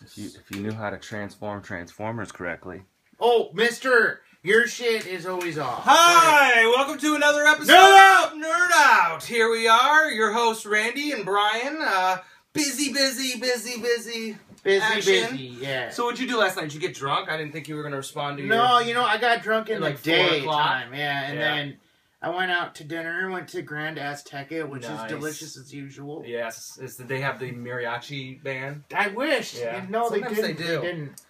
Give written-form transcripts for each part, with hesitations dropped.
If you knew how to transform Transformers correctly. Oh, mister, your shit is always off. Hi, welcome to another episode of Knerdout. Here we are, your hosts Randy and Brian. Busy action. Yeah. So what'd you do last night? Did you get drunk? I didn't think you were going to respond to your... No, you know, I got drunk in like the 4 o'clock? daytime. Yeah, and then I went out to dinner, went to Grand Azteca, which is delicious as usual. Yes, they have the mariachi band. I wish. Yeah. No, Sometimes they they didn't.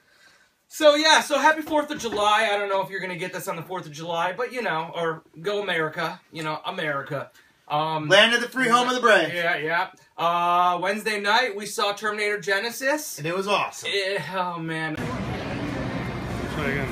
So yeah, so happy 4th of July. I don't know if you're going to get this on the 4th of July, but you know, or go America. You know, America. Land of the free, home of the brave. Yeah. Wednesday night, we saw Terminator Genesis. And it was awesome. Oh, man. Try again.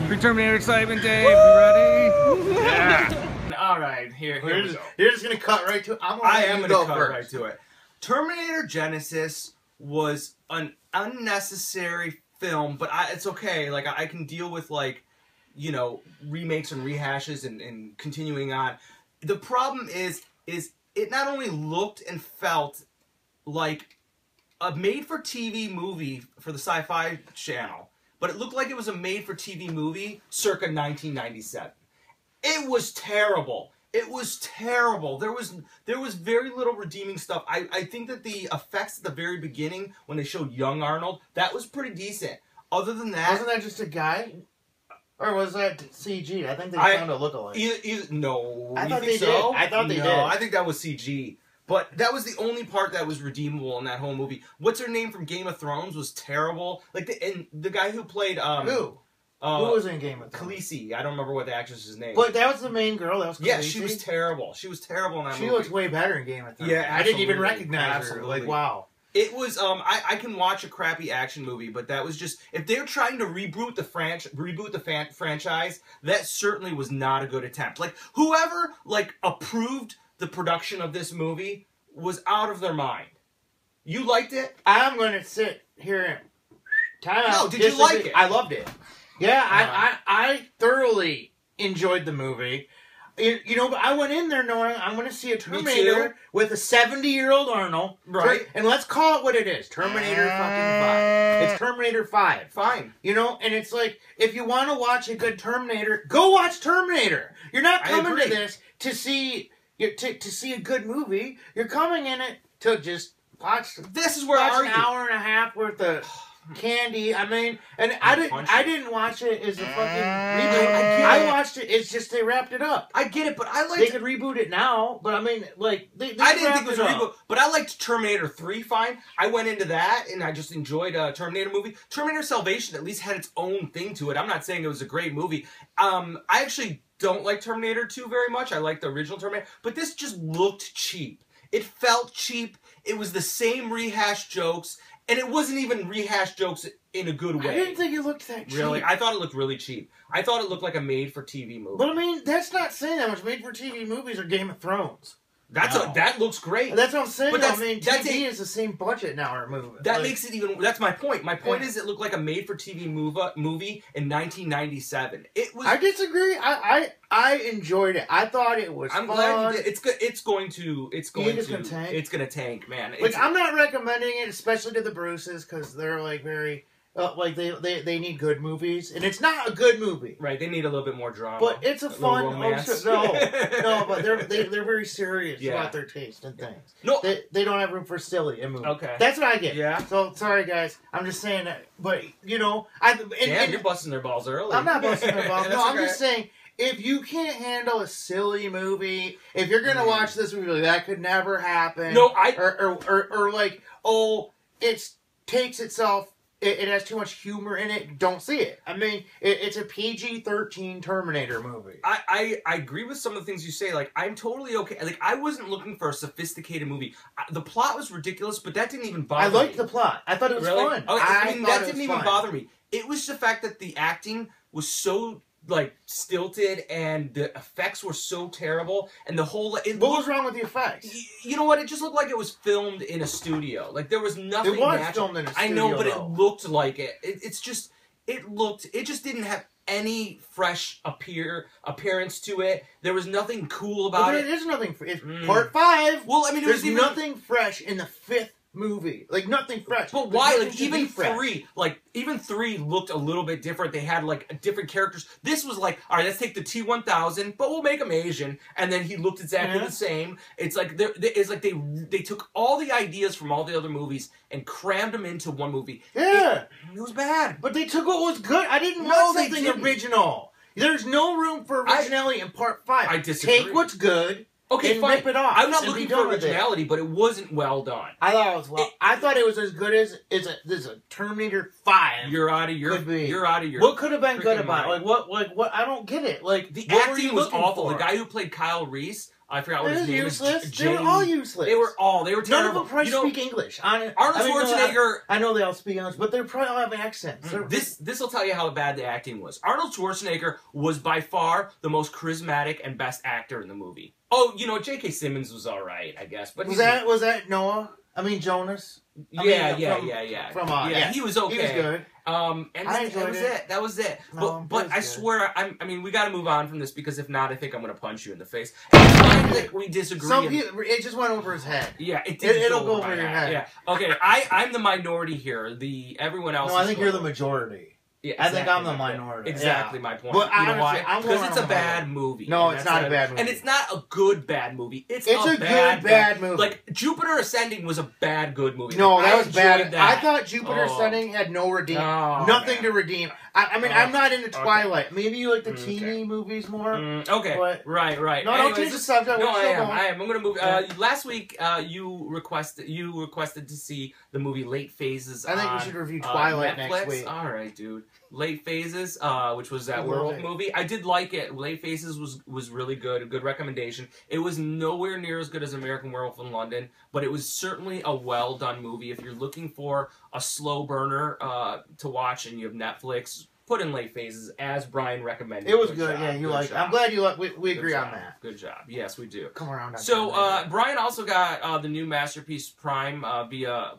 Pre-Terminator excitement, Dave. You ready? Yeah. All right, here we go. You're just going to cut right to it? I am going to cut right to it. Terminator Genesis was an unnecessary film, but it's okay. Like, I can deal with, like, you know, remakes and rehashes and continuing on. The problem is it not only looked and felt like a made-for-TV movie for the Sci-Fi Channel, but it looked like it was a made-for-TV movie circa 1997. It was terrible. It was terrible. There was very little redeeming stuff. I think that the effects at the very beginning, when they showed young Arnold, that was pretty decent. Other than that... Wasn't that just a guy? Or was that CG? I think they found a look-alike. No. I thought they did. I thought they did. No, I think that was CG. But that was the only part that was redeemable in that whole movie. What's her name from Game of Thrones was terrible. Like the guy who played who? Who was in Game of Thrones? Khaleesi. I don't remember what the actress's name. But that was the main girl. That was Khaleesi. Yeah, she was terrible. She was terrible in that movie. She looks way better in Game of Thrones. Yeah, I didn't even absolutely. recognize Absolutely. her. Like, wow. It was, I can watch a crappy action movie, but that was just, if they're trying to reboot the franchise, that certainly was not a good attempt. Like, whoever, like, approved the production of this movie was out of their mind. You liked it? I'm going to sit here and time out. No, did you like it? I loved it. Yeah, I thoroughly enjoyed the movie. You know, but I went in there knowing I'm going to see a Terminator with a 70-year-old Arnold. Right. And let's call it what it is. Terminator fucking 5. It's Terminator 5. Fine. You know, and it's like, if you want to watch a good Terminator, go watch Terminator. You're not coming to this to see a good movie. You're coming in it to just watch. This is where I argue. An hour and a half worth of candy. I mean, and I didn't watch it as a fucking reboot. I watched it. It's just they wrapped it up. I get it, but I liked. They could reboot it now, but I mean, like they I didn't think it was a reboot, but I liked Terminator 3 fine. I went into that and I just enjoyed a Terminator movie. Terminator Salvation at least had its own thing to it. I'm not saying it was a great movie. I actually don't like Terminator 2 very much. I like the original Terminator, but this just looked cheap. It felt cheap. It was the same rehashed jokes. And it wasn't even rehashed jokes in a good way. I didn't think it looked that cheap. Really? I thought it looked really cheap. I thought it looked like a made-for-TV movie. But I mean, that's not saying that much. Made-for-TV movies are Game of Thrones. That looks great. That's what I'm saying. But I mean, TV is the same budget now. Our movie. That makes it even. That's my point. My point is, it looked like a made-for-TV movie in 1997. It was. I disagree. I enjoyed it. I thought it was. I'm fun. glad you did. It's good. It's going to tank. It's going to tank, man. Like, I'm not recommending it, especially to the Bruces, because they're like very. Like they need good movies, and it's not a good movie. Right, they need a little bit more drama. But it's a fun. No, but they're very serious about their taste and things. No, they don't have room for silly in movies. Okay, that's what I get. Yeah. So sorry, guys. I'm just saying that. But you know, you're busting their balls early. I'm not busting their balls. No, I'm just saying. If you can't handle a silly movie, if you're gonna watch this movie, like, that could never happen. No, or like, oh, it takes itself. It has too much humor in it. Don't see it. I mean, it's a PG-13 Terminator movie. I agree with some of the things you say. Like, I'm totally okay. Like, I wasn't looking for a sophisticated movie. The plot was ridiculous, but that didn't even bother me. I liked the plot. I thought it was fun. Okay, I mean, that didn't even bother me. It was the fact that the acting was so, like, stilted, and the effects were so terrible, and the whole... What was wrong with the effects? You know what? It just looked like it was filmed in a studio. Like, there was nothing natural. It was natural. filmed in a studio, I know, but though. it looked like it. It just didn't have any fresh appearance to it. There was nothing cool about it. There is nothing... It's part 5. Well, I mean, there's nothing fresh in the 5th movie. Like, nothing fresh. But why? Like, even 3, even 3 looked a little bit different. They had, like, different characters. This was like, all right, let's take the T-1000, but we'll make him Asian. And then he looked exactly the same. It's like, they took all the ideas from all the other movies and crammed them into one movie. Yeah. It was bad. But they took what was good. I didn't want something original. There's no room for originality in Part 5. I disagree. Take what's good. Okay, and fine. rip it off. I'm not looking for originality, but it wasn't well done. I thought it was well. I thought it was as good as a Terminator 5. You're out of your. You're out of your. What could have been good about it? Like what? I don't get it. Like the acting was awful. The guy who played Kyle Reese, I forgot what his name was. They were all useless. They were terrible. None of them probably speak English. Arnold Schwarzenegger. I know they all speak English, but they probably all have accents. This will tell you how bad the acting was. Arnold Schwarzenegger was by far the most charismatic and best actor in the movie. Oh, J.K. Simmons was all right, I guess. But was that Noah? I mean Jonas. Yeah. He was okay. He was good. And that was it. But I swear, we got to move on from this because if not, I think I'm going to punch you in the face. And fine that we disagree. It just went over his head. Yeah, it'll go over your head. Yeah. Okay, I'm the minority here. Everyone else. No, I think you're the majority. Yeah, exactly. I think I'm the minority. Exactly my point. But you know why? Because it's a bad movie. No, it's not a bad movie. And it's not a good bad movie. It's a bad movie. Like, Jupiter Ascending was a bad good movie. No, that was bad. I thought Jupiter Ascending had no redeem. Nothing to redeem. I'm not into Twilight. Maybe you like the teeny movies more. Okay. But, right. No, don't change the subject. No, I am. I'm going to move. Last week, you requested to see the movie Late Phases. I think we should review Twilight next week. All right, dude. Late Phases, which was that werewolf movie. I did like it. Late Phases was really good. A good recommendation. It was nowhere near as good as American Werewolf in London, but it was certainly a well-done movie. If you're looking for a slow burner to watch and you have Netflix, put in Late Phases, as Brian recommended. It was good. Yeah, you like. I'm glad you like. We agree on that. Good job. Yes, we do. Come around. So Brian also got the new Masterpiece Prime via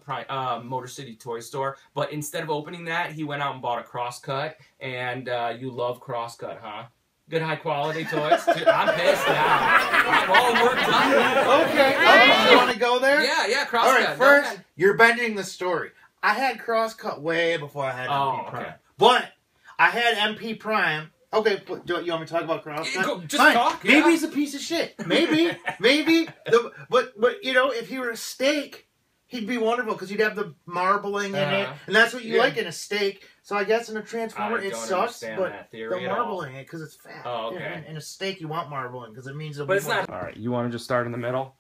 Motor City Toy Store, but instead of opening that, he went out and bought a Crosscut. And you love Crosscut, huh? Good high quality toys. Dude, I'm pissed now. I'm all worked up. Okay. You want to go there? Yeah. Crosscut. All right. First, you're bending the story. I had Crosscut way before I had MP Prime, but I had MP Prime. Okay, do you want me to talk about Crosscut? Just talk. Yeah. Maybe he's a piece of shit. Maybe. But if he were a steak, he'd be wonderful because you'd have the marbling in it, and that's what you like in a steak. So I guess in a Transformer it sucks, but the marbling it because it's fat. Oh, okay. In a steak you want marbling because it means it'll be. But it's not. All right, you want to just start in the middle?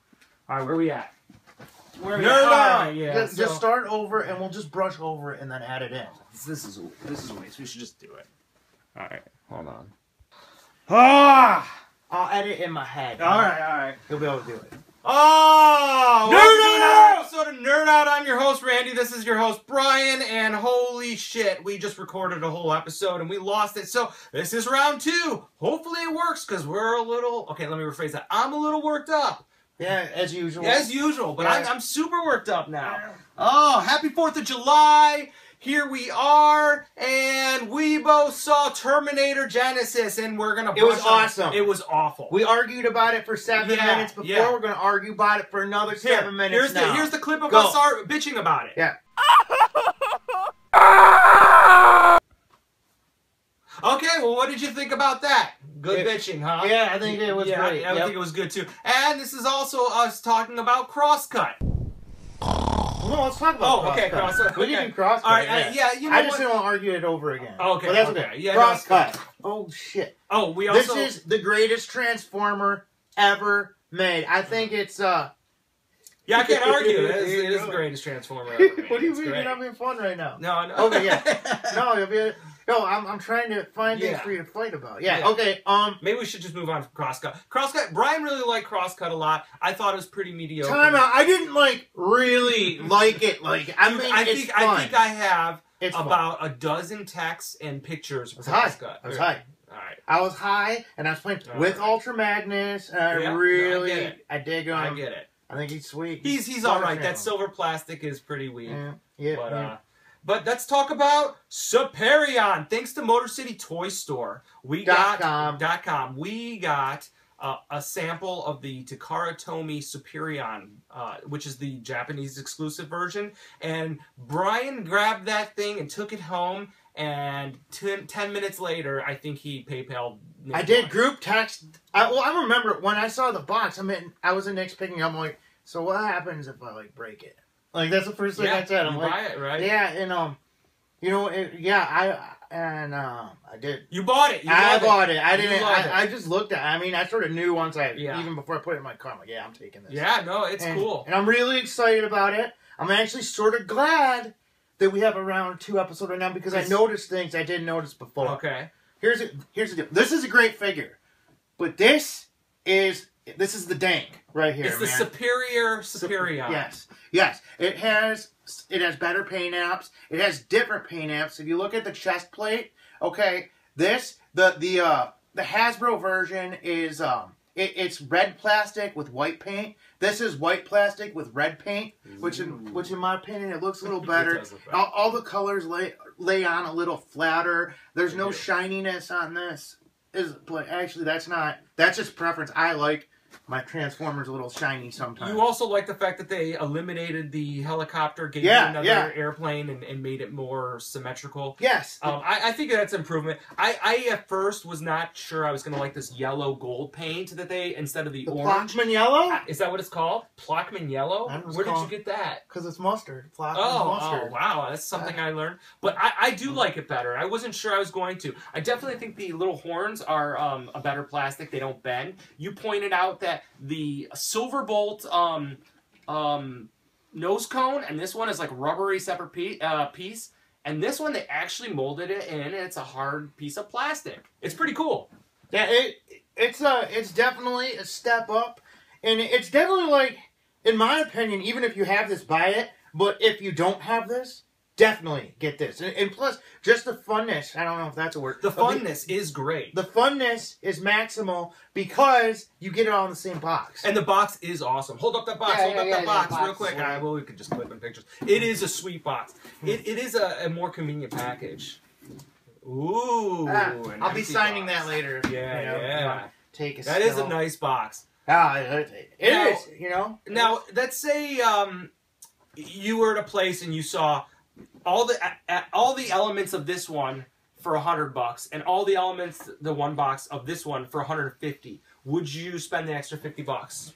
All right, where are we at? Just start over, and we'll just brush over it and then add it in. This is waste. We should just do it. All right, hold on. I'll edit in my head. All right. You'll be able to do it. Nerd Out! Episode of Nerd Out. I'm your host, Randy. This is your host, Brian. And holy shit, we just recorded a whole episode and we lost it. So this is round 2. Hopefully it works because we're a little... Okay, let me rephrase that. I'm a little worked up. Yeah, as usual. But I'm super worked up now. Oh, happy 4th of July. Here we are, and we both saw Terminator Genesis, and we're going to... It was awesome. It was awful. We argued about it for 7 minutes before. Yeah. We're going to argue about it for another 7 minutes now. Here's the clip of us bitching about it. Yeah. Okay, well, what did you think about that? Good bitching, huh? Yeah, I think it was great. I think it was good, too. And this is also us talking about Crosscut. No, let's talk about Crosscut. Okay, Crosscut. We can Crosscut. All right, I just didn't want to argue it over again. Okay, but that's okay. Yeah, Crosscut. Oh, shit. Oh, we also... This is the greatest Transformer ever made. I think it's... Yeah, I can't argue. It is the greatest Transformer ever made. What do you mean? You're not being fun right now. No. Okay, yeah. No, I'm trying to find things for you to fight about. Yeah, okay. Maybe we should just move on from Crosscut. Crosscut, Brian really liked Crosscut a lot. I thought it was pretty mediocre. Time out. I didn't really like it. I think I have about a dozen texts and pictures of Crosscut. I was high. All right. I was high, and I was playing with Ultra Magnus, and I dig him. I get it. I think he's sweet. He's all right. That silver plastic is pretty weak. Yeah. But let's talk about Superion. Thanks to Motor City Toy Store, we got a sample of the Takara Tomy Superion, which is the Japanese exclusive version. And Brian grabbed that thing and took it home. And 10 minutes later, I think he PayPal'd Nick. I did group text. I remember when I saw the box. I was in Nick's picking up. I'm like, so what happens if I like break it? Like that's the first thing I said. I'm like, buy it, right? Yeah, and you know, I did. You bought it. I bought it. I didn't. I just looked at it. I mean, I sort of knew once even before I put it in my car. I'm like, yeah, I'm taking this. Yeah, no, it's cool. And I'm really excited about it. I'm actually sort of glad that we have around 2 episodes right now because I noticed things I didn't notice before. Okay. Here's the deal. This is a great figure, but this is the dank right here. It's the superior. Yes. It has better paint apps. It has different paint apps. If you look at the chest plate, okay, the Hasbro version is it's red plastic with white paint. This is white plastic with red paint, which in my opinion it looks a little better. All the colors lay on a little flatter. There's no shininess on this. But actually that's just preference. I like my Transformers a little shiny sometimes. You also like the fact that they eliminated the helicopter, gave you another airplane, and made it more symmetrical. Yes. I think that's improvement. I at first was not sure I was going to like this yellow gold paint that they, instead of the orange. Plockman yellow? Is that what it's called? Plockman yellow? Where did you get that? Because it's mustard. Mustard. Oh, wow. That's something I learned. But I do like it better. I wasn't sure I was going to. I definitely think the little horns are a better plastic. They don't bend. You pointed out that the Silverbolt nose cone and this one is like rubbery separate piece, and this one they actually molded it in, and it's a hard piece of plastic. It's pretty cool. Yeah, it's definitely a step up, and it's definitely like, in my opinion, even if you have this, buy it. But if you don't have this, definitely get this. And plus, just the Fun-ness. I don't know if that's a word. The Fun-ness is great. The Fun-ness is Maximal because you get it all in the same box. And the box is awesome. Hold up that box. Hold up that box real quick. Well, we could just clip in pictures. It is a sweet box. It is a more convenient package. Ooh. I'll be signing that later. Yeah. Take a That is a nice box. It is, you know. Now, let's say you were at a place and you saw all the elements of this one for $100 and all the elements, the one box of this one for $150. Would you spend the extra $50?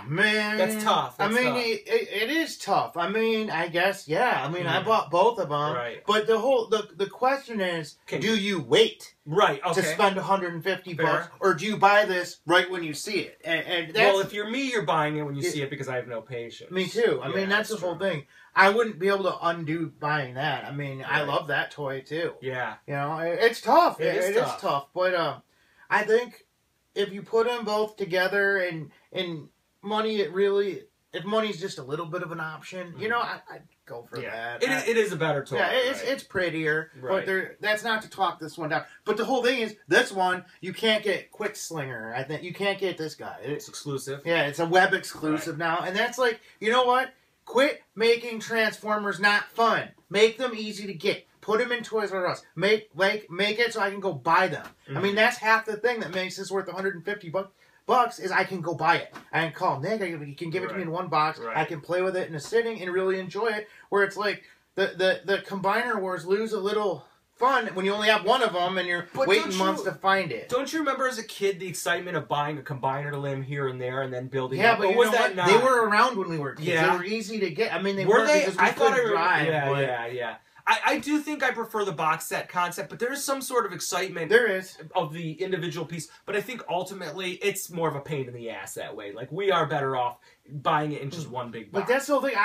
Man, that's tough. It is tough. I mean, I guess, yeah. I mean, I bought both of them. Right. But the question is, do you wait to spend $150, or do you buy this right when you see it? And well, if you're me, you're buying it when you see it because I have no patience. Me too. I mean, that's the whole thing. I wouldn't be able to undo buying that. I mean, I love that toy too. Yeah. You know, it's tough. It is tough. But I think if you put them both together and money, if money's just a little bit of an option, you know, I'd go for that. It is a better toy. Yeah, it's prettier. Right. But that's not to talk this one down. But the whole thing is, this one, you can't get Quick Slinger. I think you can't get this guy. It's exclusive. Yeah, it's a web exclusive now. And that's like, you know what? Quit making Transformers not fun. Make them easy to get. Put them in Toys R Us. Make it so I can go buy them. I mean, that's half the thing that makes this worth $150 is I can go buy it. I can call Nick. He can give it to me in one box. I can play with it in a sitting and really enjoy it. Where it's like the Combiner Wars lose a little fun when you only have one of them and you're waiting months to find it. Don't you remember as a kid the excitement of buying a combiner limb here and there and then building? Yeah, but was that not? They were around when we were kids. Yeah. They were easy to get. I mean, they were because we couldn't drive. Yeah. I do think I prefer the box set concept, but there is some sort of excitement of the individual piece. But I think ultimately it's more of a pain in the ass that way. Like, we are better off buying it in just one big box. But that's the whole thing.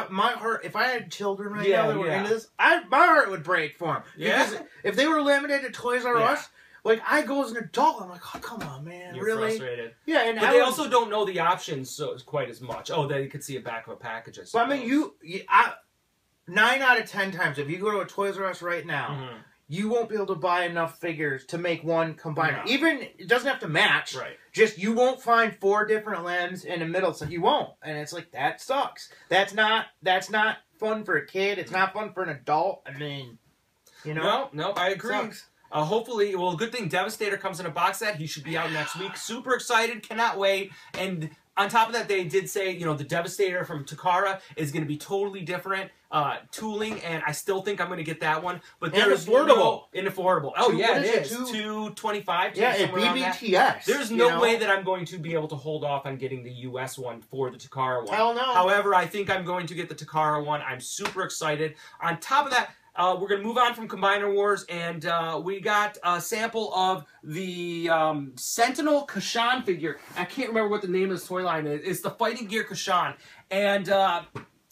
My heart, if I had children right now that were into this, my heart would break for them. Because if they were limited to Toys R Us, like, I go as an adult, I'm like, oh, come on, man, You're really? Frustrated. Yeah, but they also don't know the options quite as much. Oh, they could see a back of a package. But I mean, 9 out of 10 times, if you go to a Toys R Us right now, you won't be able to buy enough figures to make one combiner. No. Even, it doesn't have to match. Right. Just, you won't find 4 different limbs in the middle, so you won't. And it's like, that sucks. That's not fun for a kid. It's not fun for an adult. I mean, you know? No, I agree. Hopefully, well, good thing Devastator comes in a box set. He should be out next week. Super excited, cannot wait. And on top of that, they did say, you know, the Devastator from Takara is going to be totally different tooling, and I still think I'm going to get that one. But there's affordable. Affordable. Oh, yeah, it is. $225. Yeah, at BBTS. There's no way that I'm going to be able to hold off on getting the US one for the Takara one. Hell no. However, I think I'm going to get the Takara one. I'm super excited. On top of that, we're going to move on from Combiner Wars, and we got a sample of the Sentinel Kashan figure. I can't remember what the name of this toy line is. It's the Fighting Gear Kashan. And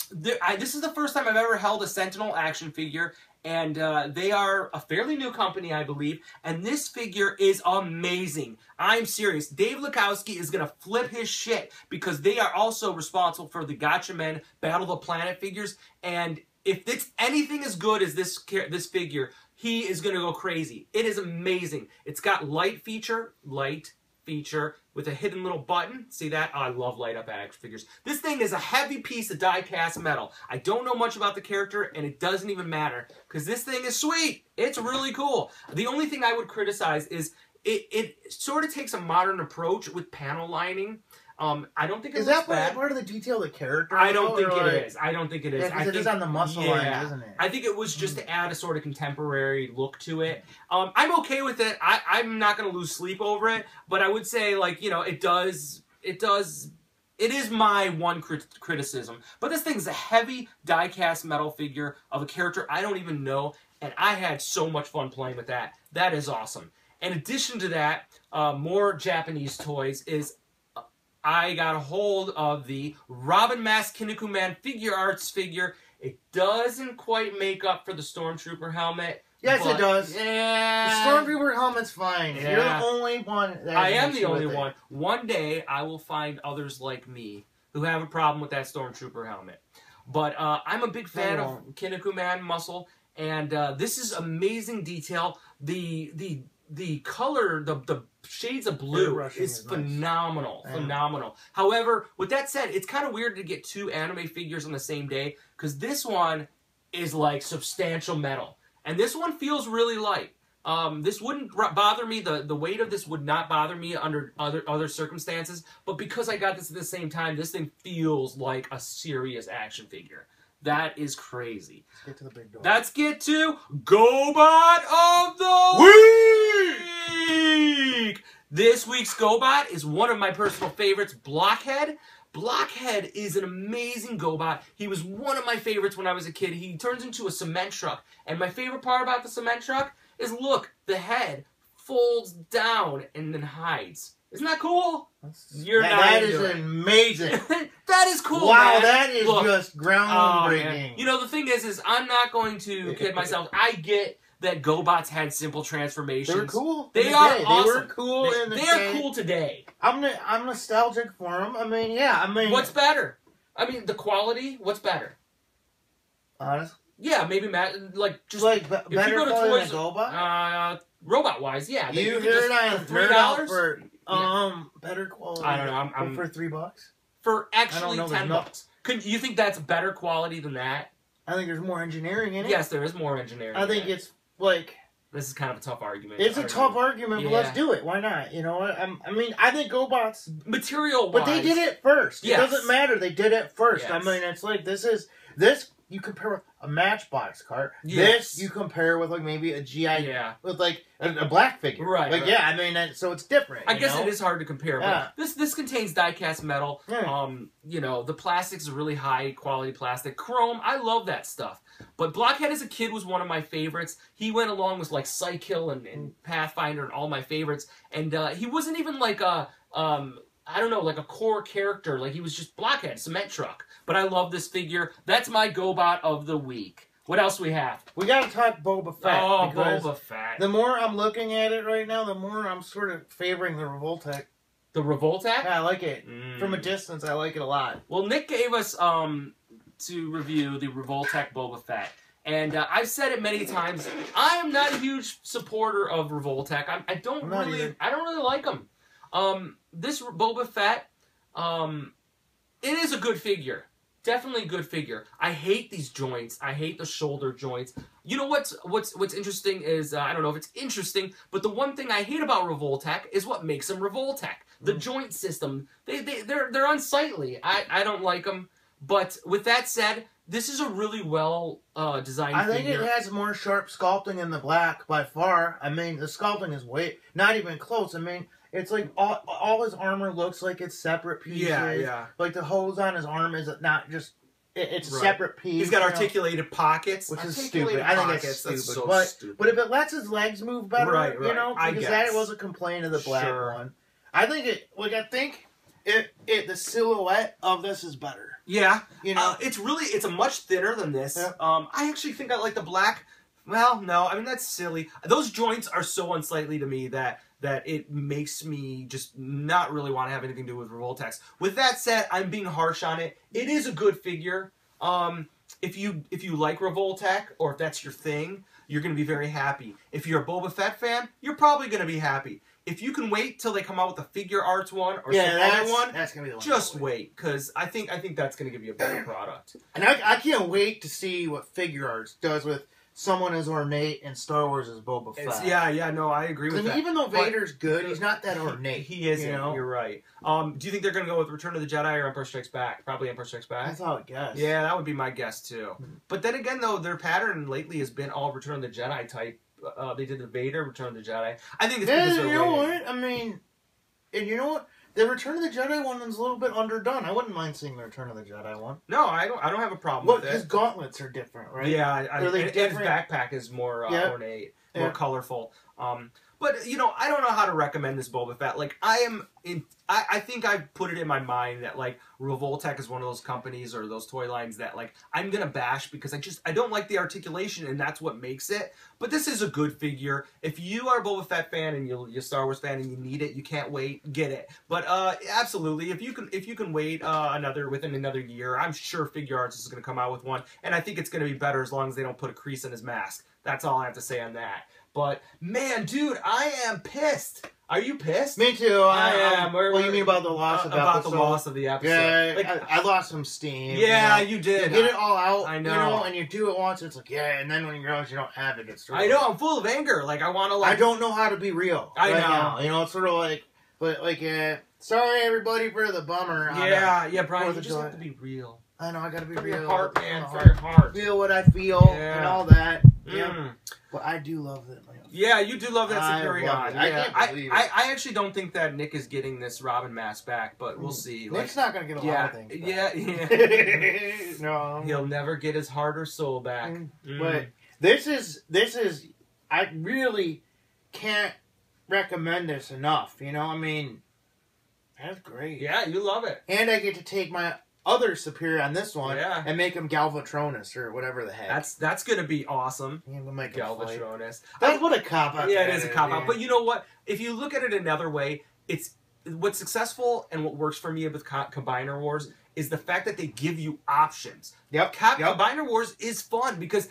this is the first time I've ever held a Sentinel action figure, and they are a fairly new company, I believe, and this figure is amazing. I'm serious. Dave Lukowski is going to flip his shit, because they are also responsible for the Gotcha Men Battle of the Planet figures, and if it's anything as good as this figure, he is going to go crazy. It is amazing. It's got light feature with a hidden little button. See that? Oh, I love light up action figures. This thing is a heavy piece of die-cast metal. I don't know much about the character, and it doesn't even matter, because this thing is sweet. It's really cool. The only thing I would criticize is it sort of takes a modern approach with panel lining. I don't think it is looks that bad. part of the detail of the character? I don't think it is. I don't think it is. Yeah, it is on the muscle line, isn't it? I think it was just to add a sort of contemporary look to it. I'm okay with it. I'm not going to lose sleep over it, but I would say, like, you know, it is my one criticism. But this thing's a heavy die-cast metal figure of a character I don't even know, and I had so much fun playing with that. That is awesome. In addition to that, more Japanese toys is I got a hold of the Robin Mask Kinnikuman Figure Arts figure. It doesn't quite make up for the Stormtrooper helmet. Yes, it does. Yeah. The Stormtrooper helmet's fine. Yeah. You're the only one that I am the only one. One day, I will find others like me who have a problem with that Stormtrooper helmet. But I'm a big fan of Kinnikuman muscle, and this is amazing detail. The color, the shades of blue is phenomenal. Nice. Phenomenal. However, with that said, it's kind of weird to get two anime figures on the same day, because this one is like substantial metal. And this one feels really light. This wouldn't bother me. The weight of this would not bother me under other circumstances. But because I got this at the same time, this thing feels like a serious action figure. That is crazy. Let's get to the big dog. Let's get to GoBot of the Week! This week's GoBot is one of my personal favorites, Blockhead. Blockhead is an amazing GoBot. He was one of my favorites when I was a kid. He turns into a cement truck. And my favorite part about the cement truck is, look, the head folds down and then hides. Isn't that cool? That is amazing. That is cool. Wow, man. that is just groundbreaking. You know, the thing is I'm not going to kid myself. I get that GoBots had simple transformations. They're cool. They are awesome. They were cool in the day. They are cool today. I'm nostalgic for them. I mean, yeah. I mean, what's better? I mean, the quality. What's better? Honestly. Yeah, maybe like just like better if you go to quality Toys, than GoBot. Robot wise, yeah. You heard on $3 for better quality. I don't know. I'm for $3 for actually $10. Could you think that's better quality than that? I think there's more engineering in it. Yes, there is more engineering. I think it's like this is kind of a tough argument. It's a tough argument, but let's do it. Why not? You know what? I mean, I think GoBots material-wise, but they did it first. Yes. It doesn't matter. They did it first. Yes. I mean, it's like this you compare with a Matchbox cart. Yes. This you compare with like maybe a GI with like a black figure. Right. Like yeah, I mean, so it's different. I guess it is hard to compare. But this contains die-cast metal. Yeah. You know, the plastic's really high quality plastic. Chrome, I love that stuff. But Blockhead as a kid was one of my favorites. He went along with like Psykill and Pathfinder and all my favorites. And he wasn't even like a I don't know, like a core character. Like, he was just Blockhead, cement truck. But I love this figure. That's my GoBot of the week. What else we have? We gotta talk Boba Fett. Oh, Boba Fett. The more I'm looking at it right now, the more I'm sort of favoring the Revoltech. The Revoltech? Yeah, I like it. From a distance, I like it a lot. Well, Nick gave us to review the Revoltech Boba Fett. And I've said it many times. I am not a huge supporter of Revoltech. I don't really like them. This Boba Fett, it is a good figure. definitely a good figure. I hate these joints. I hate the shoulder joints. You know what's interesting is, I don't know if it's interesting, but the one thing I hate about Revoltech is what makes them Revoltech. The joint system. They're unsightly. I don't like them. But with that said, this is a really well designed figure. I think it has more sharp sculpting in the black by far. I mean, the sculpting is not even close. I mean, it's like all his armor looks like it's separate pieces. Yeah. Like the hose on his arm is not just... It's a separate piece. He's got articulated pockets. Which is stupid. I think it's stupid. So stupid. But if it lets his legs move better, you know, because that was a complaint of the black one. I think the silhouette of this is better. Yeah, you know, it's a much thinner than this. Yeah. I actually think I like the black. Well, no, I mean that's silly. Those joints are so unsightly to me that it makes me just not really want to have anything to do with Revoltex. With that said, I'm being harsh on it. It is a good figure. If you like Revoltech, or if that's your thing, you're going to be very happy. If you're a Boba Fett fan, you're probably going to be happy. If you can wait till they come out with a figure arts one or some other one, that's gonna be the one. Just wait, because I think that's going to give you a better product. And I can't wait to see what figure arts does with someone as ornate in Star Wars as Boba Fett. No, I agree with that. Even though Vader's good, he's not that ornate. He isn't. You know? You're right. Do you think they're going to go with Return of the Jedi or Empire Strikes Back? Probably Empire Strikes Back. That's how I guess. Yeah, that would be my guess too. But then again, though, their pattern lately has been all Return of the Jedi type. They did the Vader, Return of the Jedi. I think it's because they're you know what? I mean, and you know what? The Return of the Jedi one is a little bit underdone. I wouldn't mind seeing the Return of the Jedi one. No, I don't have a problem with it. His gauntlets are different, right? Yeah, and his backpack is more ornate, more colorful. But you know, I don't know how to recommend this Boba Fett. Like, I think I've put it in my mind that like Revoltech is one of those companies or those toy lines that like I'm gonna bash because I don't like the articulation, and that's what makes it. But this is a good figure. If you are a Boba Fett fan and you're a Star Wars fan and you need it, you can't wait, get it. But absolutely, if you can wait within another year, I'm sure Figure Arts is gonna come out with one, and I think it's gonna be better as long as they don't put a crease in his mask. That's all I have to say on that. But, man, dude, I am pissed. Are you pissed? Me too. I am. What do you mean about the loss of the episode? About the loss of the episode. Yeah, like, I lost some steam. Yeah, you did. You get it all out, I know. You know, and you do it once, it's like, yeah, and then when you realize you don't have it, it's I know, I'm full of anger. Like, I want to, like... I don't know how to be real. I know. Now. You know, it's sort of like, but, like, sorry, everybody, for the bummer. Yeah, Brian, you just have to be real. I know, I gotta be from real. Your heart, man, from your heart. Feel what I feel and all that. Yeah. But I do love that. Yeah, you do love that Superion. I actually don't think that Nick is getting this Robin mask back, but we'll see. Nick's not going to get a lot of things back. Yeah. No. He'll never get his heart or soul back. But this is, I really can't recommend this enough. You know, I mean, that's great. Yeah, you love it. And I get to take my other Superior on this one and make him Galvatronus or whatever the heck. That's gonna be awesome. Yeah, we'll make Galvatronus. That's what a cop out. Yeah, it is a cop out. But you know what? If you look at it another way, it's what's successful and what works for me with Combiner Wars is the fact that they give you options. Combiner Wars is fun because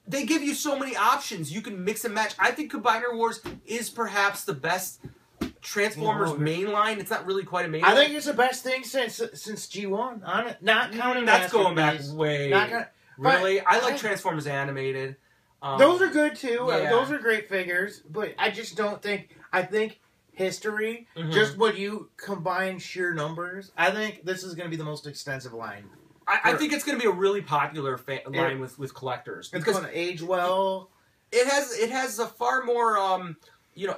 they give you so many options. You can mix and match. I think Combiner Wars is perhaps the best Transformers mainline. It's not really quite a mainline. I think it's the best thing since G1 on it. Not counting that's going back way. Really, I like Transformers animated. Those are good too. Yeah. Those are great figures. But I just don't think. I think history, just when you combine sheer numbers, I think this is going to be the most extensive line. I think it's going to be a really popular line with collectors. It's going to age well. It has a far more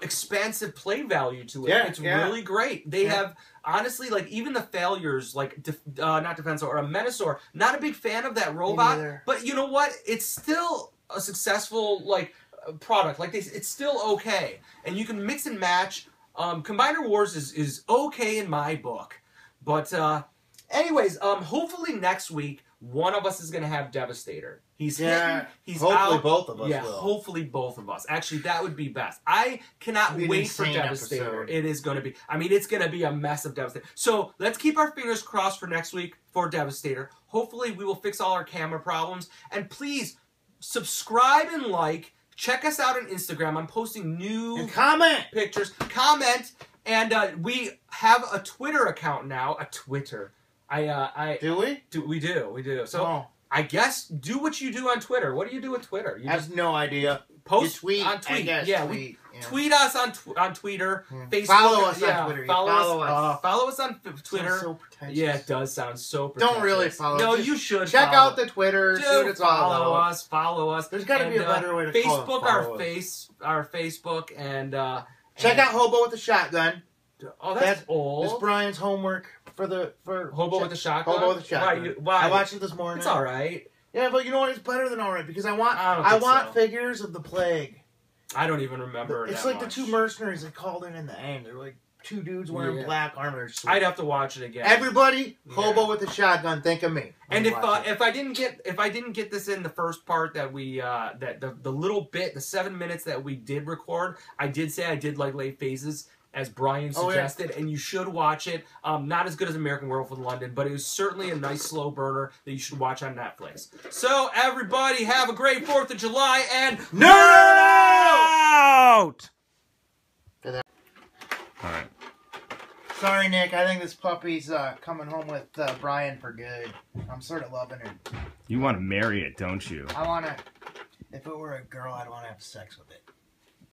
expansive play value to it. Yeah, it's really great. They have, honestly, like, even the failures, like, not Defensor, or a Menasor, not a big fan of that robot, but you know what? It's still a successful, like, product. Like, it's still okay. And you can mix and match. Combiner Wars is okay in my book. But, anyways, hopefully next week, one of us is going to have Devastator. He's hopefully out. Both of us will. Hopefully both of us. Actually, that would be best. I cannot wait for Devastator. Episode. It is going to be, it's going to be a mess of Devastator. So let's keep our fingers crossed for next week for Devastator. Hopefully we will fix all our camera problems. And please, subscribe and like. Check us out on Instagram. I'm posting new and comment pictures. Comment. And we have a Twitter account now. Do we? We do. So I guess do what you do on Twitter. What do you do with Twitter? I have no idea. Post tweet on tweet. Yeah, tweet us on Twitter. Facebook. Follow us on Twitter. Follow us. Follow us on Twitter. So pretentious. Yeah, it does sound so pretentious. Don't really follow. No, you should. Check out the Twitter. See what it's all about. Follow us. There's got to be a better way to Facebook. Call it Our Facebook and check out Hobo with the Shotgun. Oh, that's old. It's Brian's homework for Hobo with the Shotgun. Hobo with the Shotgun. Why? I watched it this morning. It's all right. Yeah, but you know what? It's better than all right because I want figures of the plague. I don't even remember. It's like the two mercenaries that called in the end. They're like two dudes wearing black armor. I'd have to watch it again. Everybody, Hobo with the Shotgun. Think of me. And if I didn't get this in the first part that we the little bit, the 7 minutes that we did record, I did say I did like Late Phases, as Brian suggested, and you should watch it. Not as good as American Werewolf in London, but it was certainly a nice slow burner that you should watch on Netflix. So, everybody, have a great 4th of July, and Nerd out! Alright. Sorry, Nick. I think this puppy's coming home with Brian for good. I'm sort of loving her. You want to marry it, don't you? I want to... If it were a girl, I'd want to have sex with it.